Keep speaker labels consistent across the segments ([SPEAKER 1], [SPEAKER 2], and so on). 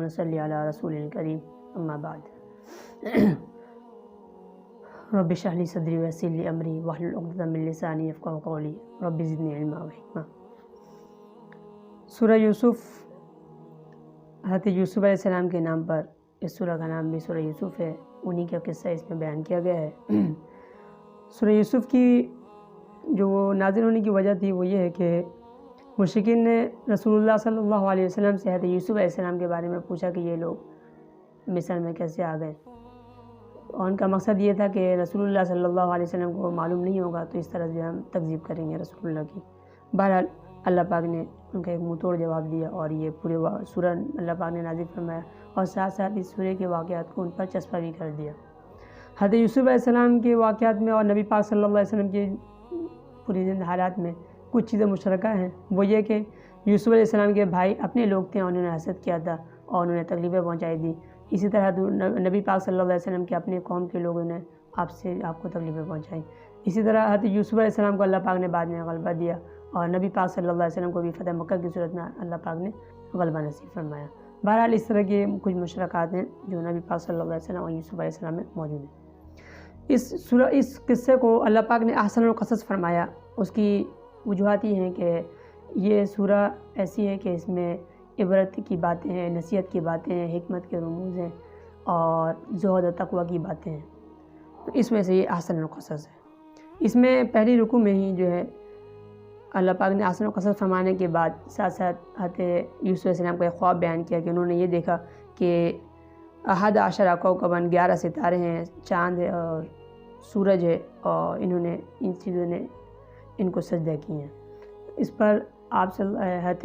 [SPEAKER 1] اللهم صل علی رسول الکریم اما بعد رب اشرح لی صدری ویسر لی امری واحلل عقدۃ من لسانی یفقہوا قولی رب زدنی علما وحکمہ۔ سورہ یوسف، حضرت یوسف علیہ السلام کے نام پر اس سورہ کا نام بھی سورہ یوسف ہے، انہی کا قصہ اس میں بیان کیا گیا ہے۔ سورہ یوسف کی جو نازل ہونے کی وجہ تھی وہ یہ ہے کہ مشرکین نے رسول اللہ صلی اللہ علیہ وسلم سے حضرت یوسف علیہ السلام کے بارے میں پوچھا کہ یہ لوگ مصر میں کیسے آ گئے، اور ان کا مقصد یہ تھا کہ رسول اللہ صلی اللہ علیہ وسلم کو معلوم نہیں ہوگا تو اس طرح سے ہم تکذیب کریں گے رسول اللہ کی۔ بہرحال اللہ پاک نے ان کا ایک منہ توڑ جواب دیا، اور یہ پورے سورہ اللہ پاک نے نازل فرمایا، اور ساتھ ساتھ اس سورہ کے واقعات کو ان پر چسپاں بھی کر دیا۔ حضرت یوسف علیہ السلام کے واقعات میں اور نبی پاک صلی اللہ علیہ وسلم کے پوری زندہ حالات میں کچھ چیزیں مشترکہ ہیں۔ وہ یہ کہ یوسف علیہ السلام کے بھائی اپنے لوگ تھے اور انہوں نے حسد کیا تھا اور انہوں نے تکلیفیں پہنچائی تھی۔ اسی طرح نبی پاک صلی اللہ علیہ وسلم کے اپنے قوم کے لوگوں نے آپ کو تکلیفیں پہنچائیں۔ اسی طرح حضرت یوسف علیہ السلام کو اللہ پاک نے بعد میں غلبہ دیا، اور نبی پاک صلی اللہ علیہ وسلم کو بھی فتح مکہ کی صورت میں اللہ پاک نے غلبہ نصیب فرمایا۔ بہرحال اس طرح کے کچھ مشترکات ہیں جو نبی پاک صلی اللہ علیہ وسلم اور یوسف علیہ السلام میں موجود ہیں۔ اس قصے کو اللہ پاک نے احسن القصص فرمایا۔ اس کی وجوہات یہ ہیں کہ یہ سورہ ایسی ہے کہ اس میں عبرت کی باتیں ہیں، نصیحت کی باتیں ہیں، حکمت کے رموز ہیں، اور زہد و تقوی کی باتیں ہیں، تو اس میں سے یہ احسن القصص ہے۔ اس میں پہلی رکوع میں ہی جو ہے اللہ پاک نے احسن القصص فرمانے کے بعد ساتھ ساتھ حضرت یوسف علیہ السلام کا ایک خواب بیان کیا کہ انہوں نے یہ دیکھا کہ 11 کوكباً 11 ستارے ہیں، چاند ہے اور سورج ہے، اور انہوں نے ان چیزوں نے ان کو سجدہ کی ہیں۔ اس پر آپ حضرت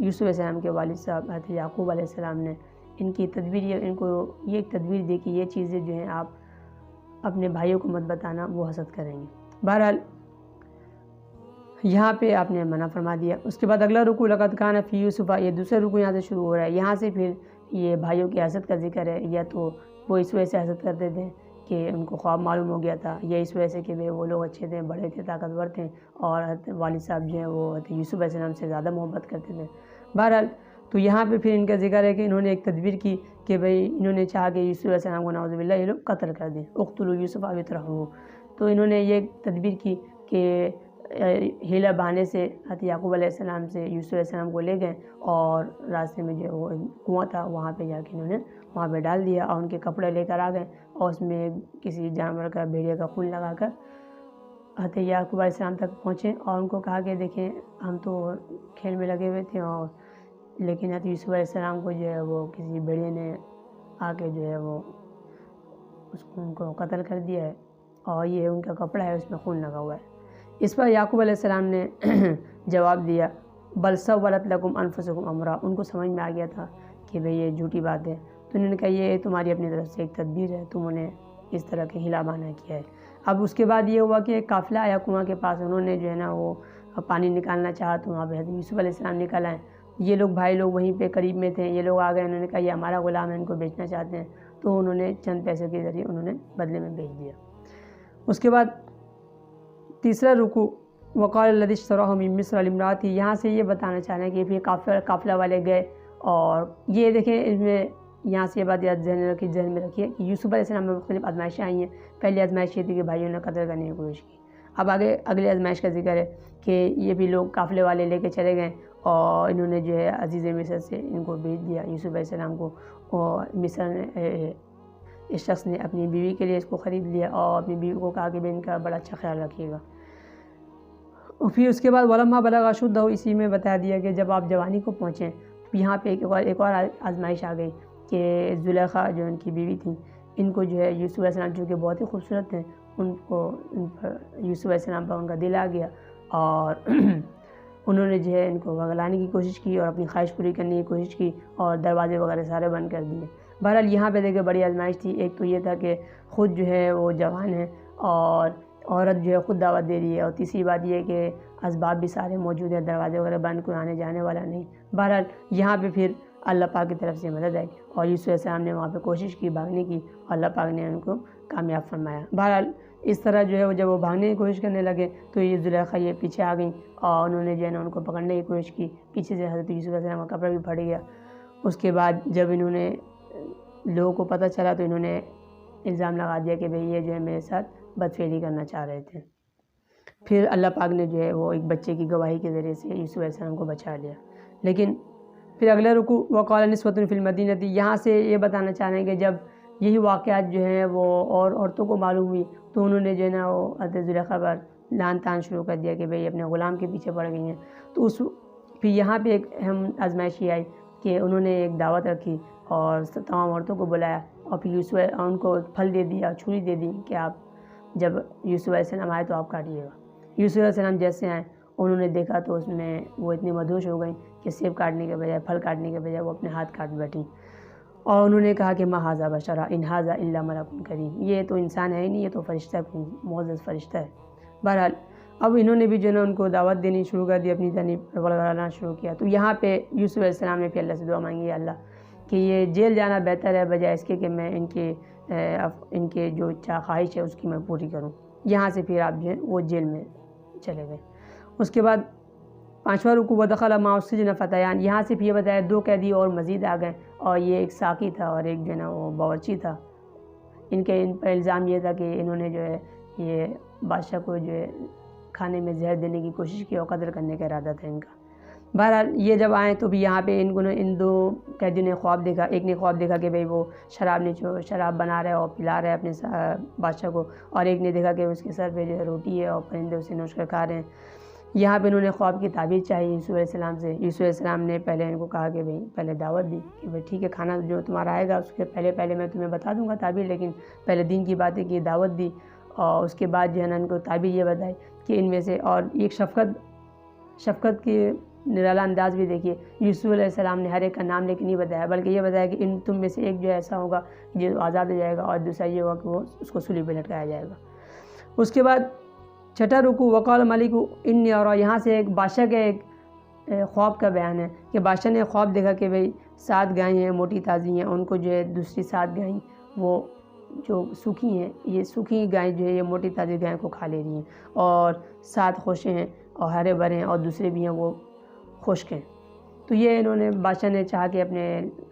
[SPEAKER 1] یوسف علیہ السلام کے والد صاحب حضرت یعقوب علیہ السلام نے ان کی ان کو یہ ایک تدبیر دی کہ یہ چیزیں جو ہیں آپ اپنے بھائیوں کو مت بتانا، وہ حسد کریں گے۔ بہرحال یہاں پہ آپ نے منع فرما دیا۔ اس کے بعد اگلا رکوع لقد کان فی یوسف، یہ دوسرا رکوع یہاں سے شروع ہو رہا ہے۔ یہاں سے پھر یہ بھائیوں کی حسد کا ذکر ہے، یا تو وہ اس وجہ سے حسد کرتے تھے کہ ان کو خواب معلوم ہو گیا تھا، یا اس وجہ سے کہ وہ لوگ اچھے تھے، بڑے تھے، طاقتور تھے، اور والد صاحب جو ہیں وہ یوسف علیہ السلام سے زیادہ محبت کرتے تھے۔ بہرحال تو یہاں پہ پھر ان کا ذکر ہے کہ انہوں نے ایک تدبیر کی کہ بھئی انہوں نے چاہا کہ یوسف علیہ السلام کو نعوذ باللہ یہ لوگ قتل کر دیں، اقتلوا یوسف او اطرحوہ۔ تو انہوں نے یہ تدبیر کی کہ ہیلہ بہانے سے حضرت یعقوب علیہ السلام سے یوسف علیہ السلام کو لے گئے، اور راستے میں جو وہ کنواں تھا وہاں پہ جا کے انہوں نے وہاں پہ ڈال دیا، اور ان کے کپڑے لے کر آ گئے، اور اس میں کسی جانور کا، بھیڑیا کا خون لگا کر حضرت یعقوب علیہ السلام تک پہنچے، اور ان کو کہا کہ دیکھیں ہم تو کھیل میں لگے ہوئے تھے، اور لیکن حضرت یوسف علیہ السلام کو جو ہے وہ کسی بھیڑیے نے آ کے جو ہے وہ ان کو قتل کر دیا ہے، اور یہ ان کا کپڑا ہے اس میں خون لگا ہوا ہے۔ اس پر یعقوب علیہ السلام نے جواب دیا بل سولت لکم انفسکم امرا، ان کو سمجھ میں آ گیا تھا کہ بھئی یہ جھوٹی بات ہے، تو انہوں نے کہا یہ تمہاری اپنی طرف سے ایک تدبیر ہے، تم نے اس طرح کے ہلا بہانا کیا ہے۔ اب اس کے بعد یہ ہوا کہ ایک قافلہ آیا کنواں کے پاس، انہوں نے جو ہے نا وہ پانی نکالنا چاہا، تو وہاں پہ حضرت یوسف علیہ السلام نکل آئے۔ یہ لوگ بھائی لوگ وہیں پہ قریب میں تھے، یہ لوگ آ گئے، انہوں نے کہا یہ ہمارا غلام ہے، ان کو بیچنا چاہتے ہیں، تو انہوں نے چند پیسے کے ذریعے انہوں نے بدلے میں بیچ دیا۔ اس کے بعد تیسرا رکوع وقال الذی اشتراہ من مصر لامرأتہ، یہاں سے یہ بتانا چاہ رہے ہیں کہ پھر قافلہ والے گئے، اور یہ دیکھیں اس میں یہاں سے یہ بات یاد ذہن میں رکھیے کہ یوسف علیہ السلام میں مختلف آزمائشیں آئی ہیں۔ پہلی آزمائش یہ تھی کہ بھائیوں نے قتل کرنے کی کوشش کی۔ اب آگے اگلی آزمائش کا ذکر ہے کہ یہ بھی لوگ قافلے والے لے کے چلے گئے، اور انہوں نے جو ہے عزیز مصر سے ان کو بیچ دیا یوسف علیہ السلام کو، اور مصر نے اس شخص نے اپنی بیوی کے لیے اس کو خرید لیا، اور اپنی بیوی کو کہا کہ ان کا بڑا اچھا خیال رکھیے گا۔ اور پھر اس کے بعد ولما بلغ اشدہ، اسی میں بتا دیا کہ جب آپ جوانی کو پہنچیں، یہاں پہ ایک اور آزمائش آ گئی کہ زلیخا جو ان کی بیوی تھیں، ان کو جو ہے یوسف علیہ السلام چونکہ بہت ہی خوبصورت تھے، ان پر یوسف علیہ السلام پر ان کا دل آ گیا، اور انہوں نے جو ہے ان کو وغلانے کی کوشش کی اور اپنی خواہش پوری کرنے کی کوشش کی، اور دروازے وغیرہ سارے بند کر دیے۔ بہرحال یہاں پہ دیکھیں بڑی آزمائش تھی۔ ایک تو یہ تھا کہ خود جو ہے وہ جوان ہے، اور عورت جو ہے خود دعوت دے رہی ہے، اور تیسری بات یہ کہ اسباب بھی سارے موجود ہیں، دروازے وغیرہ بند، کوئی آنے جانے والا نہیں۔ بہرحال یہاں پہ پھر اللہ پاک کی طرف سے مدد آئی، اور یوسف علیہ السلام نے وہاں پہ کوشش کی بھاگنے کی، اور اللہ پاک نے ان کو کامیاب فرمایا۔ بہرحال اس طرح جو ہے وہ جب وہ بھاگنے کی کوشش کرنے لگے تو یہ زلیخا یہ پیچھے آ گئیں، اور انہوں نے جو ہے نا ان کو پکڑنے کی کوشش کی، پیچھے سے حضرت یوسف علیہ السلام کا کپڑا بھی پھٹ گیا۔ اس کے بعد جب انہوں نے لوگوں کو پتہ چلا تو انہوں نے الزام لگا دیا کہ بھئی یہ جو ہے میرے ساتھ بدفعلی کرنا چاہ رہے تھے۔ پھر اللہ پاک نے جو ہے وہ ایک بچے کی گواہی کے ذریعے سے یوسف علیہ السلام کو بچا لیا۔ لیکن پھر اگلا رکوع وقال نسوۃ فی المدینہ، یہاں سے یہ بتانا چاہ رہے ہیں کہ جب یہی واقعات جو ہیں وہ اور عورتوں کو معلوم ہوئی تو انہوں نے جو ہے نا وہ حضرت زلیخا پر لعن طعن شروع کر دیا کہ بھئی اپنے غلام کے پیچھے پڑ گئی ہیں۔ تو پھر یہاں پہ ایک اہم آزمائش یہ آئی کہ انہوں نے ایک دعوت رکھی اور تمام عورتوں کو بلایا اور پھر یوسف ان کو پھل دے دیا، چھری دے دی کہ آپ جب یوسف علیہ السلام آئے تو آپ کاٹیے گا۔ یوسف علیہ السلام جیسے آئے انہوں نے دیکھا تو اس میں وہ اتنی مدہوش ہو گئیں کہ سیب کاٹنے کے بجائے پھل کاٹنے کے بجائے وہ اپنے ہاتھ کاٹ بیٹھیں اور انہوں نے کہا کہ ما ھذا بشرا ان ھذا الا ملک کریم، یہ تو انسان ہے ہی نہیں، یہ تو فرشتہ ہے، معزز فرشتہ ہے۔ بہرحال اب انہوں نے بھی جو ہے نا ان کو دعوت دینی شروع کر دی، اپنی جانب بلغانا شروع کیا۔ تو یہاں پہ یوسف علیہ السلام نے پھر اللہ سے دعا مانگی، اللہ کہ یہ جیل جانا بہتر ہے بجائے اس کے کہ میں ان کے جو خواہش ہے اس کی میں پوری کروں۔ یہاں سے پھر آپ جو ہے وہ جیل میں چلے گئے۔ اس کے بعد 5واں رکوع ودخل معه السجن فتیان، یہاں سے پھر یہ بتایا 2 قیدی اور مزید آ گئے اور یہ ایک ساقی تھا اور ایک جو ہے نا وہ باورچی تھا۔ ان پر الزام یہ تھا کہ انہوں نے جو ہے یہ بادشاہ کو جو ہے کھانے میں زہر دینے کی کوشش کی اور قتل کرنے کا ارادہ تھا ان کا۔ بہرحال یہ جب آئے تو بھی یہاں پہ ان 2 قیدیوں نے خواب دیکھا، ایک نے خواب دیکھا کہ بھئی وہ شراب بنا رہا ہے اور پلا رہا ہے اپنے بادشاہ کو، اور ایک نے دیکھا کہ اس کے سر پہ جو ہے روٹی ہے اور پرندے اسے نوش کر کھا رہے ہیں۔ یہاں پہ انہوں نے خواب کی تعبیر چاہی یوسف علیہ السلام سے۔ یوسف علیہ السلام نے پہلے ان کو کہا کہ بھئی پہلے دعوت دی کہ بھئی ٹھیک ہے کھانا جو تمہارا آئے گا اس کے پہلے میں تمہیں بتا دوں گا تعبیر، لیکن پہلے دین کی باتیں کی، دعوت دی اور اس کے بعد جو ہے نا ان کو تعبیر یہ بتائی کہ ان میں سے، اور ایک شفقت کی نرالا انداز بھی دیکھیے، یوسف علیہ السلام نے ہر ایک کا نام لے کے نہیں بتایا بلکہ یہ بتایا کہ ان تم میں سے ایک جو ایسا ہوگا جو آزاد ہو جائے گا اور دوسرا یہ ہوگا کہ وہ اس کو سولی پہ لٹکایا جائے گا۔ اس کے بعد 6واں رکوع وقال ملک انی ارا، یہاں سے ایک بادشاہ کے ایک خواب کا بیان ہے کہ بادشاہ نے خواب دیکھا کہ بھئی 7 گائیں ہیں موٹی تازی ہیں، ان کو جو ہے دوسری 7 گائیں وہ جو سوکھی ہیں، یہ سوکھی گائیں جو ہے یہ موٹی تازی گائیں کو کھا لے رہی ہیں، اور 7 خشک ہیں اور ہرے بھرے ہیں اور دوسرے بھی ہیں وہ خشک ہیں۔ تو یہ انہوں نے بادشاہ نے چاہا کہ اپنے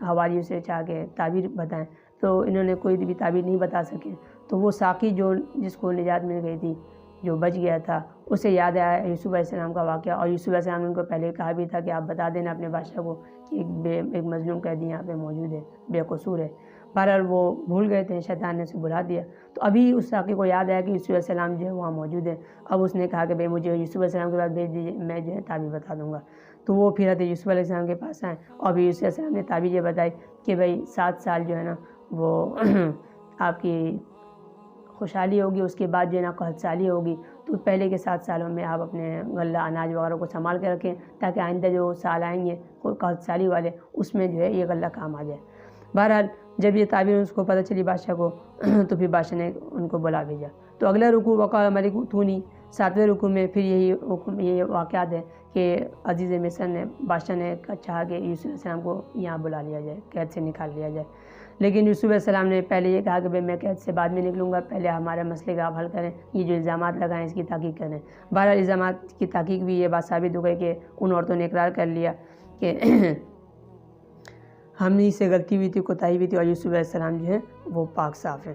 [SPEAKER 1] حواریوں سے چاہا کہ تعبیر بتائیں، تو انہوں نے کوئی بھی تعبیر نہیں بتا سکے۔ تو وہ ساقی جس کو نجات مل گئی تھی، جو بچ گیا تھا، اسے یاد آیا یوسف علیہ السلام کا واقعہ، اور یوسف علیہ السلام نے ان کو پہلے کہا بھی تھا کہ آپ بتا دینا اپنے بادشاہ کو کہ ایک مظلوم قیدی یہاں پہ موجود ہے، بے قصور ہے۔ بہرحال وہ بھول گئے تھے، شیطان نے اسے بلا دیا۔ تو ابھی اس ساقی کو یاد آیا کہ یوسف علیہ السلام جو ہے وہاں موجود ہے۔ اب اس نے کہا کہ بھئی مجھے یوسف علیہ السلام کے پاس بھیج دیجیے، میں جو ہے تعبیر بتا دوں گا۔ تو وہ پھر حضرت یوسف علیہ السلام کے پاس آئے اور بھی یوسف علیہ السلام نے تعبیر یہ بتائی کہ بھئی 7 سال جو ہے نا وہ آپ کی خوشحالی ہوگی، اس کے بعد جو ہے نا قحط سالی ہوگی، تو پہلے کے 7 سالوں میں آپ اپنے غلہ اناج وغیرہ کو سنبھال کے رکھیں تاکہ آئندہ جو سال آئیں گے قحط سالی والے اس میں جو ہے یہ غلہ کام آ جائے۔ بہرحال جب یہ تعبیر اس کو پتہ چلی بادشاہ کو تو پھر بادشاہ نے ان کو بلا بھیجا۔ تو اگلا رکوع وقال ملک اتونی، 7ویں رکوع میں پھر یہی واقعات ہے کہ عزیز مصر نے بادشاہ نے چاہا کہ یوسف علیہ السلام کو یہاں بلا لیا جائے، قید سے نکال لیا جائے، لیکن یوسف علیہ السلام نے پہلے یہ کہا کہ بھئی میں قید سے بعد میں نکلوں گا، پہلے ہمارے مسئلے کا آپ حل کریں، یہ جو الزامات لگائیں اس کی تحقیق کریں۔ بہرحال الزامات کی تحقیق بھی یہ بات ثابت ہو گئی کہ ان عورتوں نے اقرار کر لیا کہ ہم ہی سے غلطی ہوئی تھی، کوتاہی ہوئی تھی، اور یوسف علیہ السلام جو ہے وہ پاک صاف ہیں۔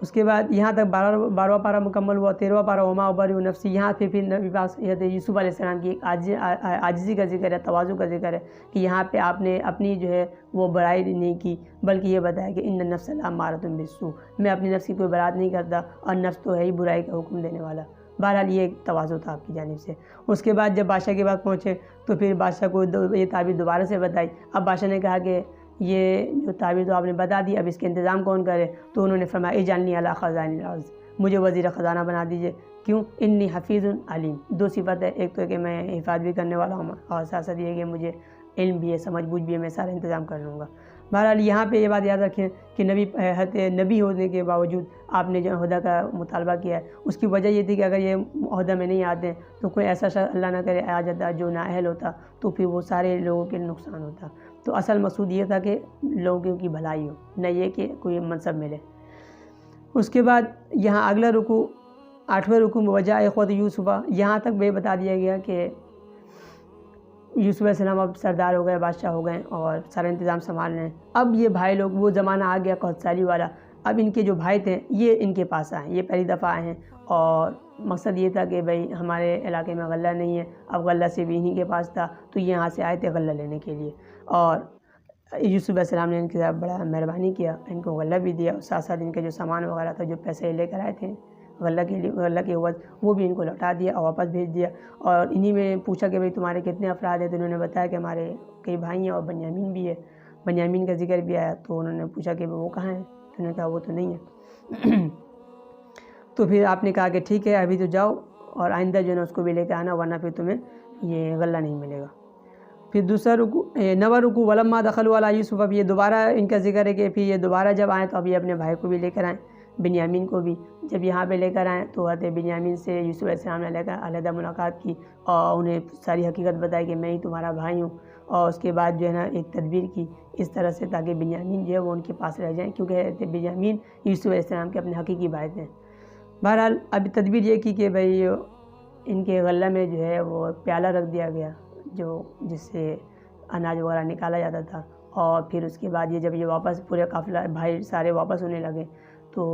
[SPEAKER 1] اس کے بعد یہاں تک 12واں پارہ مکمل ہوا۔ 13واں پارہ وما ابرئ نفسی، یہاں پھر نبی پاک یوسف علیہ السلام کی عاجزی کا ذکر ہے، تواضع کا ذکر ہے کہ یہاں پہ آپ نے اپنی جو ہے وہ برائی نہیں کی بلکہ یہ بتایا کہ ان النفس لامارۃ بالسوء، میں اپنی نفس کی کوئی برات نہیں کرتا اور نفس تو ہے ہی برائی کا حکم دینے والا۔ بہرحال یہ ایک تواضع تھا آپ کی جانب سے۔ اس کے بعد جب بادشاہ کے پاس پہنچے تو پھر بادشاہ کو یہ تعبیر دوبارہ سے بتائی۔ اب بادشاہ نے کہا کہ یہ جو تعبیر تو آپ نے بتا دی، اب اس کے انتظام کون کرے؟ تو انہوں نے فرمایا اجعلنی علی خزائن الارض، مجھے وزیر خزانہ بنا دیجیے۔ کیوں؟ انی حفیظ علیم، 2 صفت ہے، ایک تو ہے کہ میں حفاظت بھی کرنے والا ہوں اور ساتھ ساتھ یہ کہ مجھے علم بھی ہے، سمجھ بوجھ بھی ہے، میں سارا انتظام کر لوں گا۔ بہرحال یہاں پہ یہ بات یاد رکھیں کہ نبی ہونے کے باوجود آپ نے جو عہدہ کا مطالبہ کیا ہے، اس کی وجہ یہ تھی کہ اگر یہ عہدہ میں نہیں آتے تو کوئی ایسا شخص اللہ نہ کرے آ جاتا جو نااہل ہوتا تو پھر وہ سارے لوگوں کے نقصان ہوتا۔ تو اصل مقصود یہ تھا کہ لوگوں کی بھلائی ہو، نہ یہ کہ کوئی منصب ملے۔ اس کے بعد یہاں اگلا رکوع 8ویں رکوع میں وجاء اخوۃ یوسف، یہاں تک بھی بتا دیا گیا کہ یوسف علیہ السلام اب سردار ہو گئے، بادشاہ ہو گئے اور سارا انتظام سنبھال رہے ہیں۔ اب یہ بھائی لوگ، وہ زمانہ آ گیا قحط سالی والا، اب ان کے جو بھائی تھے یہ ان کے پاس آئے، یہ پہلی دفعہ آئے ہیں اور مقصد یہ تھا کہ بھئی ہمارے علاقے میں غلہ نہیں ہے، اب غلہ صرف انہی کے پاس تھا، تو یہ یہاں سے آئے تھے غلہ لینے کے لیے۔ اور یوسف علیہ السلام نے ان کے ساتھ بڑا مہربانی کیا، ان کو غلہ بھی دیا اور ساتھ ساتھ ان کے جو سامان وغیرہ تھا، جو پیسے لے کر آئے تھے غلہ کے لیے، غلہ کے عوض، وہ بھی ان کو لوٹا دیا اور واپس بھیج دیا۔ اور انہی میں پوچھا کہ بھئی تمہارے کتنے افراد ہیں، تو انہوں نے بتایا کہ ہمارے کئی بھائی ہیں اور بنیامین بھی ہے، بنیامین کا ذکر بھی آیا۔ تو انہوں نے پوچھا کہ وہ کہاں ہیں، تو انہوں نے کہا وہ تو نہیں ہے۔ تو پھر آپ نے کہا کہ ٹھیک ہے ابھی تو جاؤ اور آئندہ جو ہے نا اس کو بھی لے کے آنا، ورنہ پھر تمہیں یہ غلہ نہیں ملے گا۔ پھر دوسرا رکوع، نواں رکوع، ولما دخلوا علی یوسف، اب یہ دوبارہ ان کا ذکر ہے کہ پھر یہ دوبارہ جب آئیں تو اب یہ اپنے بھائی کو بھی لے کر آئیں، بنیامین کو بھی۔ جب یہاں پہ لے کر آئیں تو حضرت بنیامین سے یوسف علیہ السلام نے علیحدہ ملاقات کی اور انہیں ساری حقیقت بتائی کہ میں ہی تمہارا بھائی ہوں، اور اس کے بعد جو ہے نا ایک تدبیر کی اس طرح سے تاکہ بنیامین جو ہے وہ ان کے پاس رہ جائیں، کیونکہ حضرت بنیامین یوسف علیہ السلام کے اپنے حقیقی بھائی تھے۔ بہرحال اب تدبیر یہ کی کہ بھئی ان کے غلہ میں جو ہے وہ پیالہ رکھ دیا گیا جس سے اناج وغیرہ نکالا جاتا تھا، اور پھر اس کے بعد جب یہ واپس پورے قافلہ بھائی سارے واپس ہونے لگے تو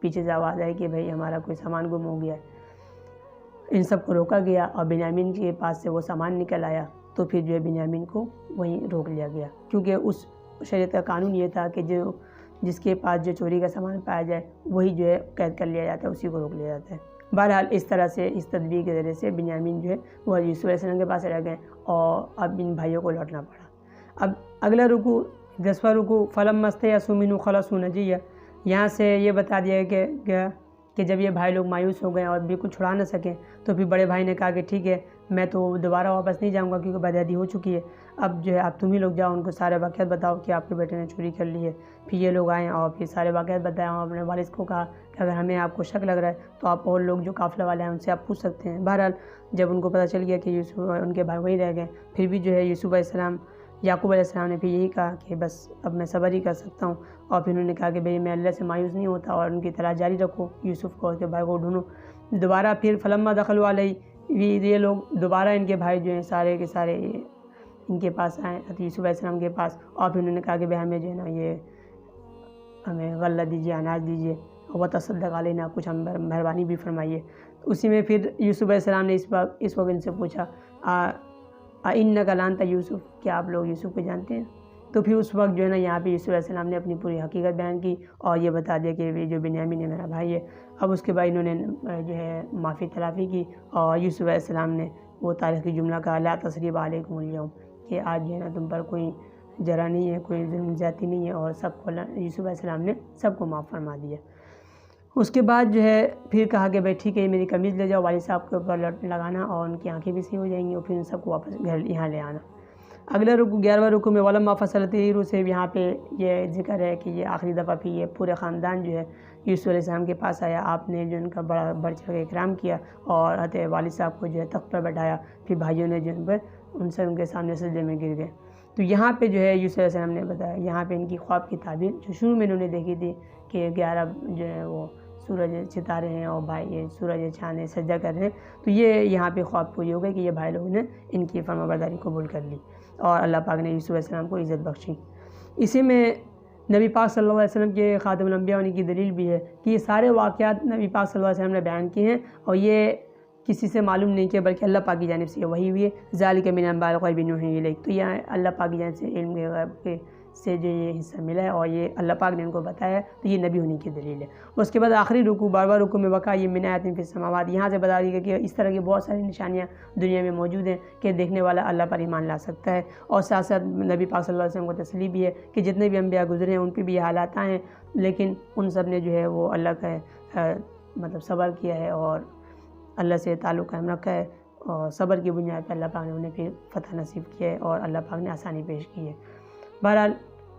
[SPEAKER 1] پیچھے سے آواز آئی کہ بھئی ہمارا کوئی سامان گم ہو گیا ہے۔ ان سب کو روکا گیا اور بنیامین کے پاس سے وہ سامان نکل آیا، تو پھر جو ہے بنیامین کو وہیں روک لیا گیا، کیونکہ اس شریعت کا قانون یہ تھا کہ جس کے پاس جو چوری کا سامان پایا جائے وہی جو ہے قید کر لیا جاتا ہے، اسی کو روک لیا جاتا ہے۔ بہرحال اس طرح سے اس تدبیر کے ذریعے سے بنیامین جو ہے وہ یوسف علیہ السلام کے پاس رہ گئے اور اب ان بھائیوں کو لوٹنا پڑا۔ اب اگلا رکوع، 10واں رکوع، فلما استیئسوا منہ خلصوا نجیہ، یہاں سے یہ بتا دیا گیا کہ جب یہ بھائی لوگ مایوس ہو گئے اور بالکل چھڑا نہ سکیں تو پھر بڑے بھائی نے کہا کہ ٹھیک ہے میں تو دوبارہ واپس نہیں جاؤں گا کیونکہ بدعہدی ہو چکی ہے، اب جو ہے اب تم ہی لوگ جاؤ، ان کو سارے واقعات بتاؤ کہ آپ کے بیٹے نے چوری کر لی ہے۔ پھر یہ لوگ آئیں اور پھر سارے واقعات بتائیں اور اپنے والد کو کہا کہ اگر ہمیں آپ کو شک لگ رہا ہے تو آپ اور لوگ جو قافلہ والے ہیں ان سے آپ پوچھ سکتے ہیں۔ بہرحال جب ان کو پتہ چل گیا کہ یوسف ان کے بھائی وہیں رہ گئے، پھر بھی جو ہے یوسف علیہ السلام، یعقوب علیہ السلام نے پھر یہی کہا کہ بس اب میں صبر ہی کر سکتا ہوں، اور پھر انہوں نے کہا کہ بھئی میں اللہ سے مایوس نہیں ہوتا اور ان کی تلاش جاری رکھو، یوسف کو اور اس کے بھائی کو ڈھونڈو۔ دوبارہ پھر فلما دخلوا علیہ، یہ لوگ دوبارہ ان کے بھائی جو ہیں سارے کے سارے ان کے پاس آئیں، یوسف علیہ السلام کے پاس، اور پھر انہوں نے کہا کہ بھئی ہمیں جو ہے نا یہ ہمیں غلہ دیجیے، اناج دیجیے، اور وتصدق علینا، کچھ ہم مہربانی بھی فرمائیے۔ اسی میں پھر یوسف علیہ السلام نے اس وقت ان سے پوچھا اِنَّکَ لَأَنْتَ یوسف، کیا آپ لوگ یوسف کو جانتے ہیں؟ تو پھر اس وقت جو ہے نا یہاں پہ یوسف علیہ السلام نے اپنی پوری حقیقت بیان کی اور یہ بتا دیا کہ جو بنیامین ہے میرا بھائی ہے۔ اب اس کے بعد انہوں نے جو ہے معافی تلافی کی اور یوسف علیہ السلام نے وہ تاریخی جملہ کہا لا تثریب علیکم اليوم، کہ آج جو ہے نا تم پر کوئی جرح نہیں ہے، کوئی ظلم زیادتی نہیں ہے، اور سب کو یوسف علیہ السلام نے سب کو معاف فرما دیا۔ اس کے بعد جو ہے پھر کہا کہ بھئی ٹھیک ہے میری قمیض لے جاؤ والد صاحب کے اوپر لگانا اور ان کی آنکھیں بھی صحیح ہو جائیں گی، اور پھر ان سب کو واپس گھر یہاں لے آنا۔ اگلا رکوع 11واں رکوع میں ولما فصلت الطیر، سے یہاں پہ یہ ذکر ہے کہ یہ آخری دفعہ پھر یہ پورے خاندان جو ہے یوسف علیہ السلام کے پاس آیا، آپ نے جو ان کا بڑا بڑھ چڑھ کے اکرام کیا اور والد صاحب کو جو ہے تخت پر بٹھایا، پھر بھائیوں نے جو ان سے ان کے سامنے سجدے میں گر گئے۔ تو یہاں پہ جو ہے یوسف علیہ السلام نے بتایا، یہاں پہ ان کی خواب کی تعبیر جو شروع میں انہوں نے دیکھی تھی کہ 11 جو ہے وہ سورج ستارے ہیں اور بھائی یہ سورج چاند سجدہ کر رہے ہیں، تو یہ یہاں پہ خواب پوری ہو گئی کہ یہ بھائی لوگوں نے ان کی فرمانبرداری قبول کر لی اور اللہ پاک نے یوسف علیہ السلام کو عزت بخشی۔ اسی میں نبی پاک صلی اللہ علیہ وسلم کے خاتم الانبیاء ہونے کی دلیل بھی ہے کہ یہ سارے واقعات نبی پاک صلی اللہ علیہ وسلم نے بیان کیے ہیں اور یہ کسی سے معلوم نہیں کیا بلکہ اللہ پاک کی جانب سے وحی ہوئی ہے، ذالک من انباء الغیب نوحیہ الیک، تو یہ اللہ پاک کی جانب سے علم غیب کے سے جو یہ حصہ ملا ہے اور یہ اللہ پاک نے ان کو بتایا ہے، تو یہ نبی ہونے کی دلیل ہے۔ اس کے بعد آخری رکوع 12واں رکوع میں وقع یہ من آیات فی السماوات، یہاں سے بتا دی گئی کہ اس طرح کی بہت ساری نشانیاں دنیا میں موجود ہیں کہ دیکھنے والا اللہ پر ایمان لا سکتا ہے، اور ساتھ ساتھ نبی پاک صلی اللہ علیہ وسلم کو تسلی بھی ہے کہ جتنے بھی انبیاء گزرے ہیں ان پہ بھی یہ حالات آئے ہیں، لیکن ان سب نے جو ہے وہ اللہ کا مطلب صبر کیا ہے اور اللہ سے تعلق قائم رکھا ہے، اور صبر کی بنیاد پر اللہ پاک نے انہیں پھر فتح نصیب کیا ہے اور اللہ پاک نے آسانی پیش کی ہے۔ بہرحال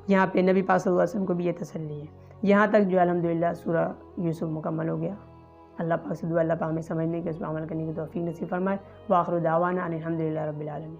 [SPEAKER 1] یہاں پہ نبی پاک صلی اللہ علیہ وسلم کو بھی یہ تسلی ہے۔ یہاں تک جو الحمدللہ سورہ یوسف مکمل ہو گیا۔ اللہ پاک سے دعا اللہ پاک ہمیں سمجھنے کے، اس پر عمل کرنے کی توفیق نصیب فرمائے۔ وآخر دعوانا ان الحمدللہ رب العالمین۔